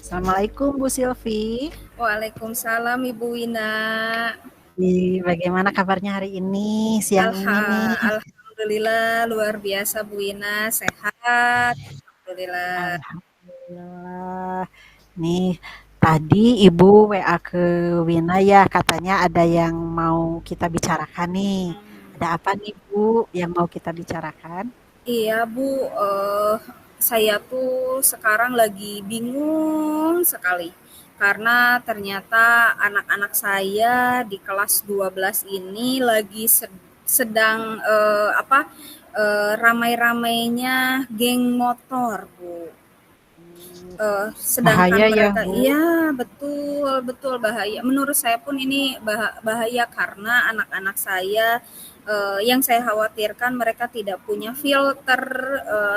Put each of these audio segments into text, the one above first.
Assalamualaikum Bu Silvi. Waalaikumsalam Ibu Wina. Bagaimana kabarnya hari ini, siang ini nih? Alhamdulillah luar biasa Bu Wina, sehat. Alhamdulillah. Alhamdulillah. Nih, tadi Ibu WA ke Wina ya, katanya ada yang mau kita bicarakan nih. Ada apa nih Bu yang mau kita bicarakan? Iya Bu, saya tuh sekarang lagi bingung sekali. Karena ternyata anak-anak saya di kelas 12 ini lagi sedang ramai-ramainya geng motor Bu. Sedangkan Bahaya ya mereka Bu. iya betul betul bahaya. Menurut saya pun ini bahaya karena anak-anak saya, yang saya khawatirkan mereka tidak punya filter,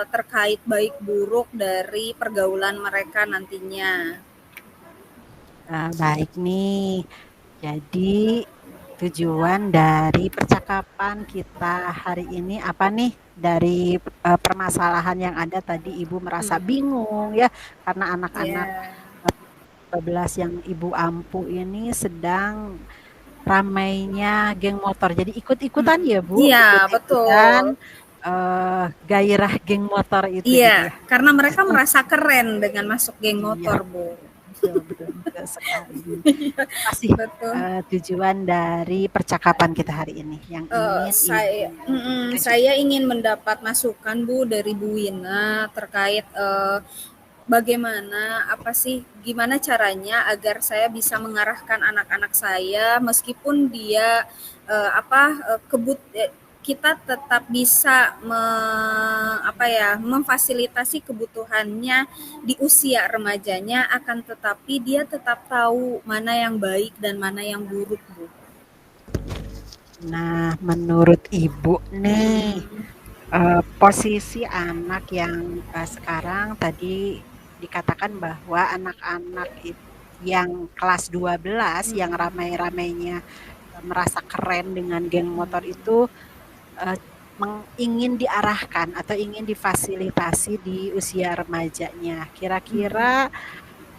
terkait baik buruk dari pergaulan mereka nantinya. Baik nih. Jadi tujuan dari percakapan kita hari ini apa nih? Dari permasalahan yang ada tadi Ibu merasa Mhm, bingung ya karena anak-anak iya, 12 yang Ibu ampu ini sedang ramainya geng motor. Jadi ikut-ikutan mhm. ya Bu, Iya ikut-ikutan betul. gairah geng motor itu Iya, gitu ya. karena mereka merasa keren dengan masuk geng Iya, motor, Bu. betul betul betul sekali. Apa sih Betul. tujuan dari percakapan kita hari ini yang ingin Ibu Saya tunjukkan? ingin mendapat masukan Bu dari Bu Wina terkait bagaimana apa sih gimana caranya agar saya bisa mengarahkan anak-anak saya meskipun dia kita tetap bisa memfasilitasi kebutuhannya di usia remajanya akan tetapi dia tetap tahu mana yang baik dan mana yang buruk Bu. Nah, menurut Ibu nih, Hmm. posisi anak yang sekarang tadi dikatakan bahwa anak-anak yang kelas 12 yang Hmm. ramai-ramainya merasa keren dengan geng motor itu eh, ingin diarahkan atau ingin difasilitasi di usia remajanya. Kira-kira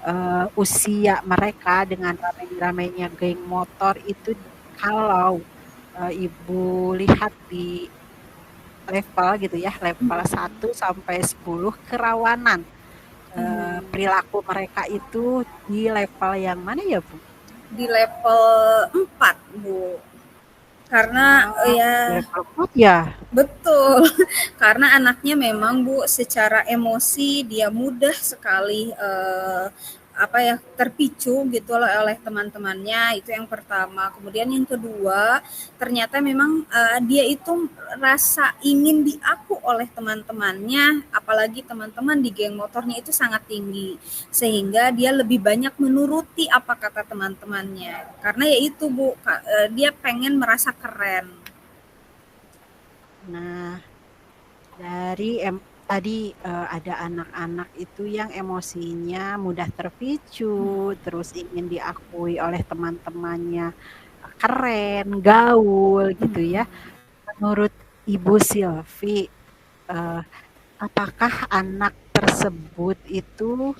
Hmm. usia mereka dengan ramai-ramainya geng motor itu kalau Ibu lihat di level gitu ya, level Hmm. 1 sampai 10 kerawanan Hmm. perilaku mereka itu di level yang mana ya Bu? Di level 4 Bu. Karena Oh, di ya level 4 ya. betul. Karena anaknya memang Bu secara emosi dia mudah sekali terpicu gitu loh oleh teman-temannya itu yang pertama. Kemudian yang kedua, ternyata memang dia itu rasa ingin diaku oleh teman-temannya, apalagi teman-teman di geng motornya itu sangat tinggi. Sehingga dia lebih banyak menuruti apa kata teman-temannya. Karena ya itu Bu, dia pengen merasa keren. Nah, dari tadi ada anak-anak itu yang emosinya mudah terpicu, terus ingin diakui oleh teman-temannya keren, gaul gitu ya. Menurut Ibu Silvi, eh, apakah anak tersebut itu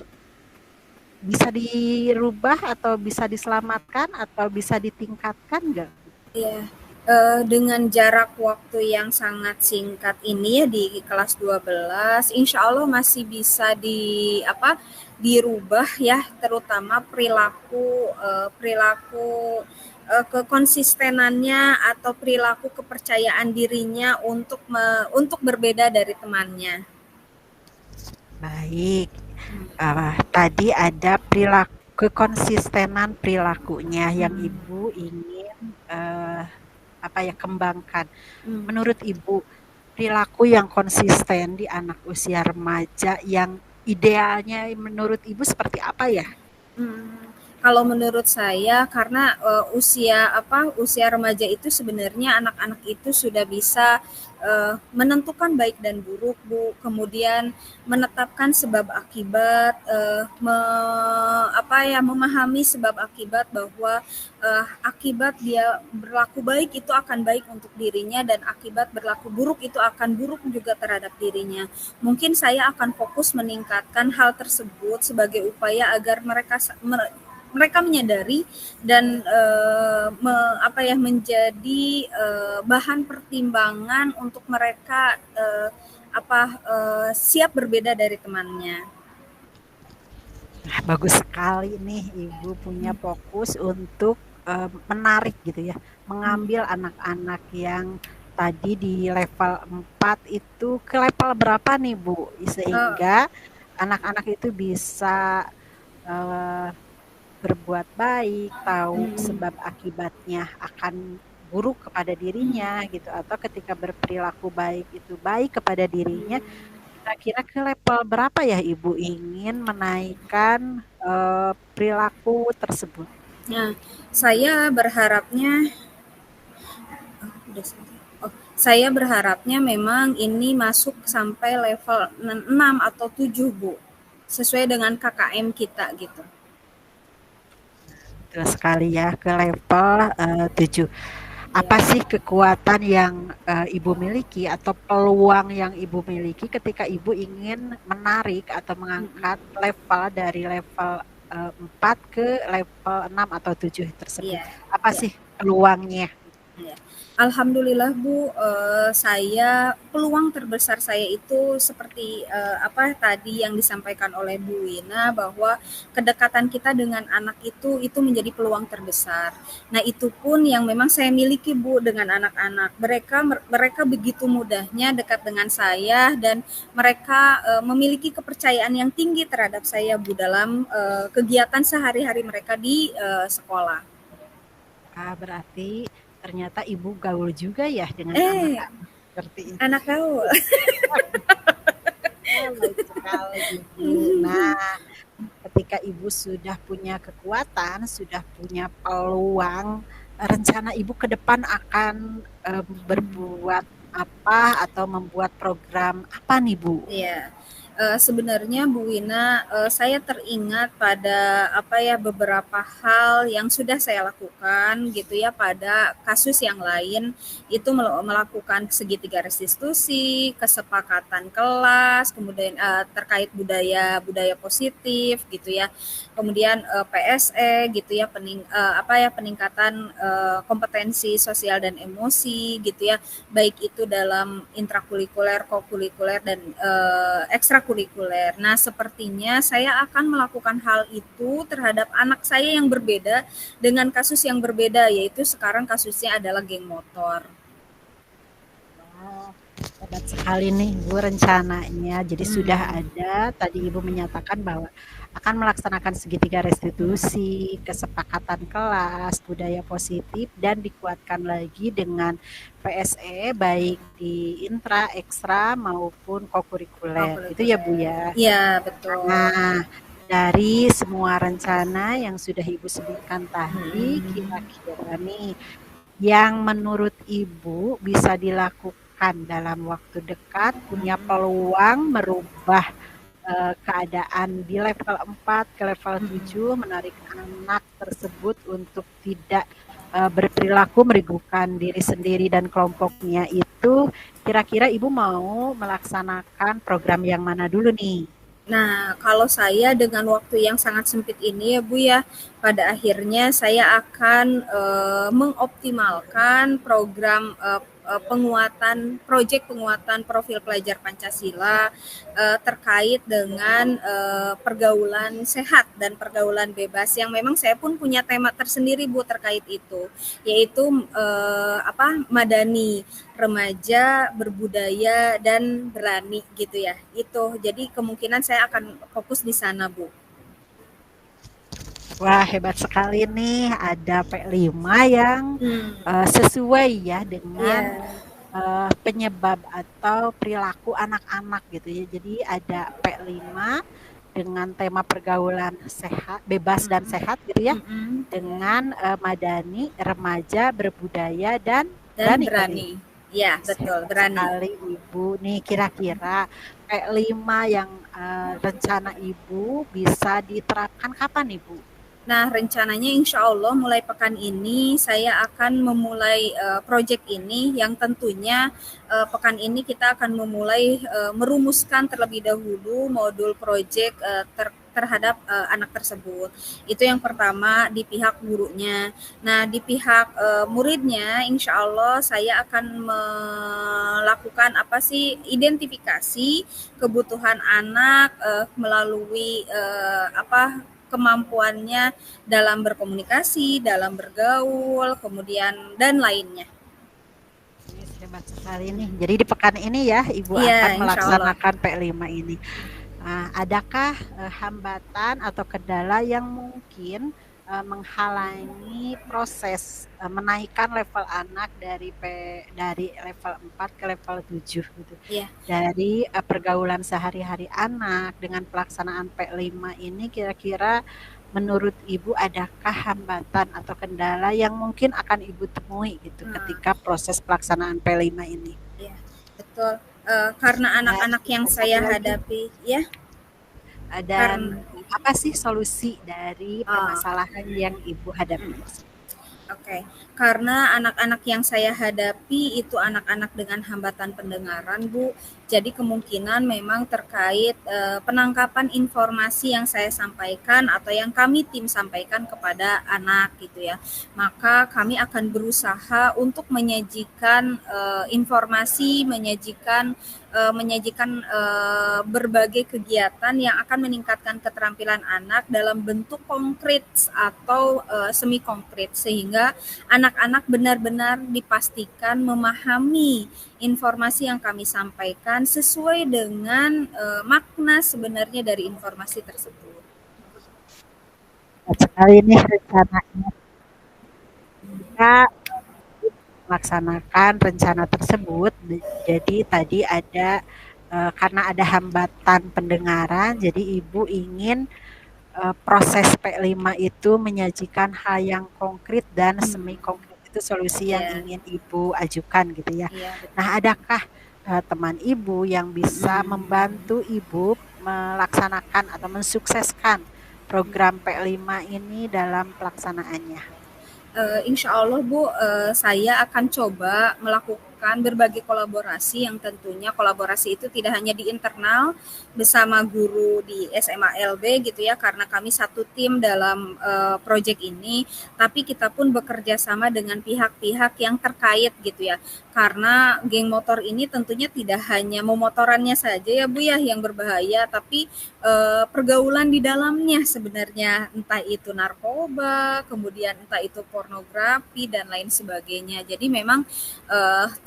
bisa dirubah atau bisa diselamatkan atau bisa ditingkatkan nggak? Iya, dengan jarak waktu yang sangat singkat ini ya di kelas 12, insya Allah masih bisa dirubah ya, terutama perilaku perilaku kekonsistenannya atau perilaku kepercayaan dirinya untuk berbeda dari temannya. Baik, tadi ada perilaku kekonsistenan perilakunya yang Hmm. Ibu ingin uh, kembangkan. Hmm. Menurut Ibu, perilaku yang konsisten di anak usia remaja yang idealnya menurut Ibu seperti apa ya? Kalau menurut saya karena usia remaja itu sebenarnya anak-anak itu sudah bisa menentukan baik dan buruk, Bu. Kemudian menetapkan sebab akibat, memahami sebab akibat bahwa akibat dia berlaku baik itu akan baik untuk dirinya dan akibat berlaku buruk itu akan buruk juga terhadap dirinya. Mungkin saya akan fokus meningkatkan hal tersebut sebagai upaya agar mereka menyadari dan menjadi bahan pertimbangan untuk mereka siap berbeda dari temannya. Bagus sekali nih Ibu punya fokus untuk menarik gitu ya, mengambil anak-anak yang tadi di level 4 itu ke level berapa nih Bu, sehingga anak-anak itu bisa berbuat baik, tahu sebab akibatnya akan buruk kepada dirinya gitu, atau ketika berperilaku baik itu baik kepada dirinya. Kira-kira ke level berapa ya Ibu ingin menaikkan perilaku tersebut? Nah, saya berharapnya saya berharapnya memang ini masuk sampai level 6 atau 7, Bu. Sesuai dengan KKM kita gitu. Betul sekali ya, ke level 7. Apa sih kekuatan yang Ibu miliki atau peluang yang Ibu miliki ketika Ibu ingin menarik atau mengangkat level dari level 4 ke level 6 atau 7 tersebut? Apa sih peluangnya? Alhamdulillah Bu, peluang terbesar saya itu seperti tadi yang disampaikan oleh Bu Wina, bahwa kedekatan kita dengan anak itu menjadi peluang terbesar. Nah, itu pun yang memang saya miliki Bu dengan anak-anak. Mereka begitu mudahnya dekat dengan saya dan mereka memiliki kepercayaan yang tinggi terhadap saya Bu dalam kegiatan sehari-hari mereka di sekolah. Berarti ternyata Ibu gaul juga ya dengan anak-anak seperti itu. Anak gaul. Baik sekali Ibu. Nah, ketika Ibu sudah punya kekuatan, sudah punya peluang, rencana Ibu ke depan akan berbuat apa atau membuat program apa nih Bu? Iya. Sebenarnya Bu Wina, saya teringat pada beberapa hal yang sudah saya lakukan gitu ya pada kasus yang lain, itu melakukan segitiga restitusi, kesepakatan kelas, kemudian terkait budaya positif gitu ya, kemudian PSE gitu ya, peningkatan kompetensi sosial dan emosi gitu ya, baik itu dalam intrakurikuler, kokurikuler dan ekstrakurikuler. Nah, sepertinya saya akan melakukan hal itu terhadap anak saya yang berbeda dengan kasus yang berbeda, yaitu sekarang kasusnya adalah geng motor. Hebat sekali nih Bu rencananya. Jadi sudah ada, tadi Ibu menyatakan bahwa akan melaksanakan segitiga restitusi, kesepakatan kelas, budaya positif, dan dikuatkan lagi dengan PSE baik di intra, ekstra maupun kokurikuler. Itu ya Bu ya? Iya, betul. Nah, dari semua rencana yang sudah Ibu sebutkan tadi, kira-kira nih yang menurut Ibu bisa dilakukan dalam waktu dekat, punya peluang merubah keadaan di level 4 ke level 7, menarik anak tersebut untuk tidak berperilaku merugikan diri sendiri dan kelompoknya itu, kira-kira Ibu mau melaksanakan program yang mana dulu nih? Nah, kalau saya dengan waktu yang sangat sempit ini ya Bu ya, pada akhirnya saya akan mengoptimalkan program proyek penguatan profil pelajar Pancasila terkait dengan pergaulan sehat dan pergaulan bebas, yang memang saya pun punya tema tersendiri Bu terkait itu, yaitu Madani, remaja, berbudaya dan berani gitu ya. Itu. Jadi kemungkinan saya akan fokus di sana, Bu. Wah, hebat sekali nih, ada P5 yang sesuai ya dengan penyebab atau perilaku anak-anak gitu ya. Jadi ada P5 dengan tema pergaulan sehat, bebas dan sehat gitu ya, dengan Madani, remaja, berbudaya dan berani. Ya, betul, Hebat berani. sekali Ibu. Nih kira-kira P5 yang rencana Ibu bisa diterapkan kapan Ibu? Nah, rencananya insya Allah mulai pekan ini saya akan memulai proyek ini yang tentunya pekan ini kita akan memulai merumuskan terlebih dahulu modul proyek terhadap anak tersebut. Itu yang pertama di pihak gurunya. Nah, di pihak muridnya, insya Allah saya akan melakukan apa sih identifikasi kebutuhan anak melalui apa kemampuannya dalam berkomunikasi, dalam bergaul, kemudian dan lainnya. Hebat sekali nih. Jadi di pekan ini ya Ibu akan Iya, insya Allah. melaksanakan P5 ini. Adakah hambatan atau kendala yang mungkin menghalangi proses menaikkan level anak dari level 4 ke level 7 gitu. Iya. Dari pergaulan sehari-hari anak dengan pelaksanaan P5 ini kira-kira menurut Ibu adakah hambatan atau kendala yang mungkin akan Ibu temui gitu Nah, ketika proses pelaksanaan P5 ini? iya, betul. Karena Dan anak-anak yang satu saya lagi, hadapi, ya, karena dan apa sih solusi dari uh, permasalahan yang Ibu hadapi tersebut? Oke, karena anak-anak yang saya hadapi itu anak-anak dengan hambatan pendengaran, Bu. Jadi kemungkinan memang terkait penangkapan informasi yang saya sampaikan atau yang kami tim sampaikan kepada anak gitu ya. Maka kami akan berusaha untuk menyajikan informasi, menyajikan berbagai kegiatan yang akan meningkatkan keterampilan anak dalam bentuk konkret atau semi konkret sehingga anak-anak benar-benar dipastikan memahami informasi yang kami sampaikan sesuai dengan makna sebenarnya dari informasi tersebut. Sekali nih rencananya kita melaksanakan rencana tersebut. Jadi tadi ada karena ada hambatan pendengaran, jadi Ibu ingin proses P5 itu menyajikan hal yang konkret dan semi konkret itu solusi yang Iya, ingin Ibu ajukan gitu ya. iya betul. Nah, adakah teman Ibu yang bisa membantu Ibu melaksanakan atau mensukseskan program P5 ini dalam pelaksanaannya? Insya Allah Bu, saya akan coba melakukan berbagai kolaborasi yang tentunya kolaborasi itu tidak hanya di internal bersama guru di SMA LB gitu ya, karena kami satu tim dalam proyek ini, tapi kita pun bekerja sama dengan pihak-pihak yang terkait gitu ya. Karena geng motor ini tentunya tidak hanya memotorannya saja ya Bu ya yang berbahaya, tapi pergaulan di dalamnya sebenarnya entah itu narkoba, kemudian entah itu pornografi dan lain sebagainya. Jadi memang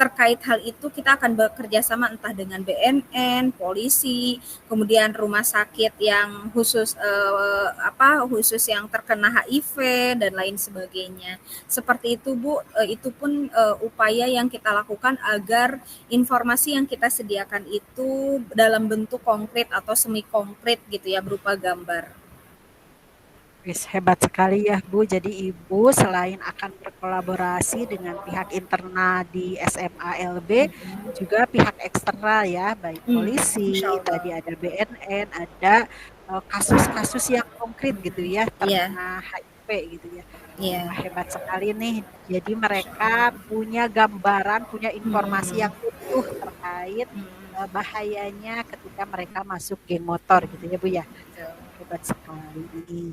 terkait hal itu kita akan bekerja sama entah dengan BNN, polisi, kemudian rumah sakit yang khusus khusus yang terkena HIV dan lain sebagainya. Seperti itu Bu, itu pun upaya yang kita lakukan agar informasi yang kita sediakan itu dalam bentuk konkret atau semi konkret gitu ya berupa gambar. Wis, hebat sekali ya Bu. Jadi Ibu selain akan berkolaborasi dengan pihak internal di SMA LB, juga pihak eksternal ya, baik Insya polisi, Allah. tadi ada BNN, ada kasus-kasus yang konkret gitu ya, Iya, terkena HIV gitu ya. iya. Wah, hebat sekali nih. Jadi mereka punya gambaran, punya informasi yang utuh terkait bahayanya ketika mereka masuk geng motor gitu ya Bu ya. Hebat sekali.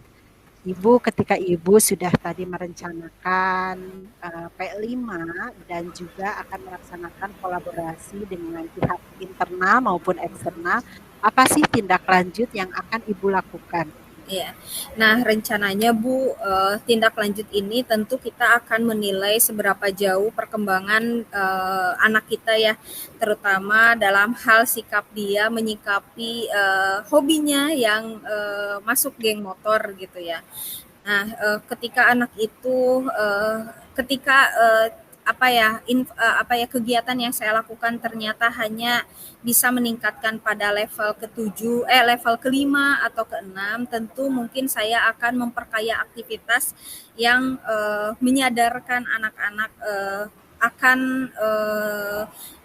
Ibu ketika Ibu sudah tadi merencanakan P5 dan juga akan melaksanakan kolaborasi dengan pihak internal maupun eksternal, apa sih tindak lanjut yang akan Ibu lakukan? Iya. Nah, rencananya Bu, tindak lanjut ini tentu kita akan menilai seberapa jauh perkembangan anak kita ya, terutama dalam hal sikap dia menyikapi hobinya yang masuk geng motor gitu ya. Nah, ketika anak itu ketika kegiatan yang saya lakukan ternyata hanya bisa meningkatkan pada level kelima atau keenam, tentu mungkin saya akan memperkaya aktivitas yang menyadarkan anak-anak akan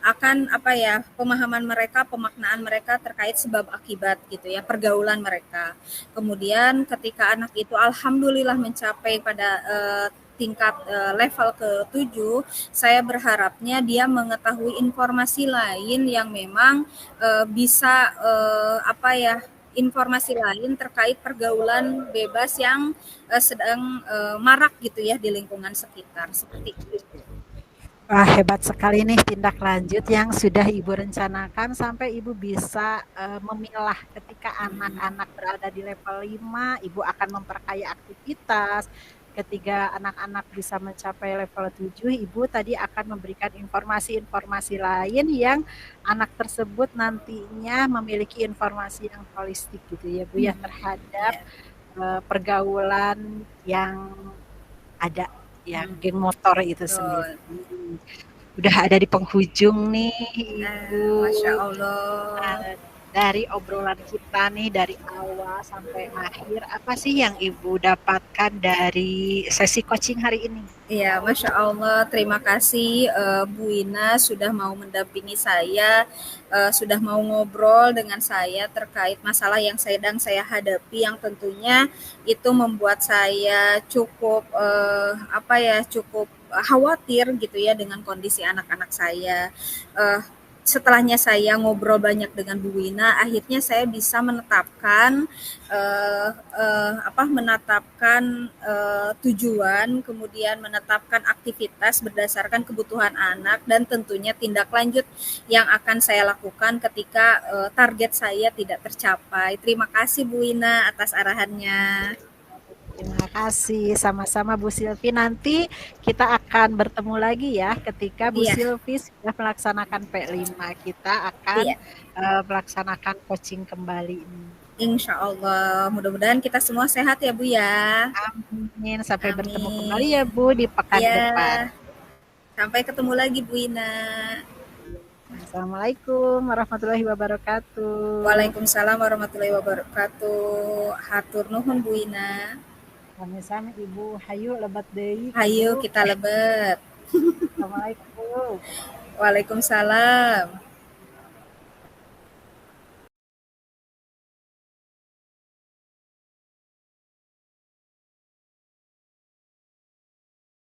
akan apa ya, pemahaman mereka, pemaknaan mereka terkait sebab akibat gitu ya, pergaulan mereka. Kemudian ketika anak itu alhamdulillah mencapai pada tingkat level ke-7, saya berharapnya dia mengetahui informasi lain yang memang bisa apa ya, informasi lain terkait pergaulan bebas yang sedang marak gitu ya di lingkungan sekitar seperti itu. Wah, hebat sekali nih tindak lanjut yang sudah Ibu rencanakan sampai Ibu bisa memilah ketika anak-anak berada di level 5, Ibu akan memperkaya aktivitas. Ketika anak-anak bisa mencapai level 7, Ibu tadi akan memberikan informasi-informasi lain yang anak tersebut nantinya memiliki informasi yang holistik gitu ya Bu ya terhadap Ya, pergaulan yang ada yang geng motor itu sendiri. betul. Udah ada di penghujung nih Ibu. Masya Allah. Nah, dari obrolan kita nih dari awal sampai akhir, apa sih yang Ibu dapatkan dari sesi coaching hari ini? Iya, Masya Allah. Terima kasih Bu Ina sudah mau mendampingi saya, sudah mau ngobrol dengan saya terkait masalah yang sedang saya hadapi yang tentunya itu membuat saya cukup apa ya, cukup khawatir gitu ya dengan kondisi anak-anak saya. Eh, Setelahnya saya ngobrol banyak dengan Bu Wina, akhirnya saya bisa menetapkan tujuan, kemudian menetapkan aktivitas berdasarkan kebutuhan anak dan tentunya tindak lanjut yang akan saya lakukan ketika target saya tidak tercapai. Terima kasih Bu Wina atas arahannya. Terima kasih, sama-sama Bu Silvi. Nanti kita akan bertemu lagi ya ketika Bu Iya, Silvi sudah melaksanakan P5. Kita akan iya. melaksanakan coaching kembali ini. Insya Allah. Mudah-mudahan kita semua sehat ya Bu ya. Amin. Sampai bertemu kembali ya Amin. Bu di pekan depan. Ya, sampai ketemu lagi Bu Ina. Assalamualaikum warahmatullahi wabarakatuh. Waalaikumsalam warahmatullahi wabarakatuh. Hatur nuhun Bu Ina. Sami-sami Ibu. Hayu lebat deui ka Hayu Bu. kita lebet. Assalamualaikum. Waalaikumsalam.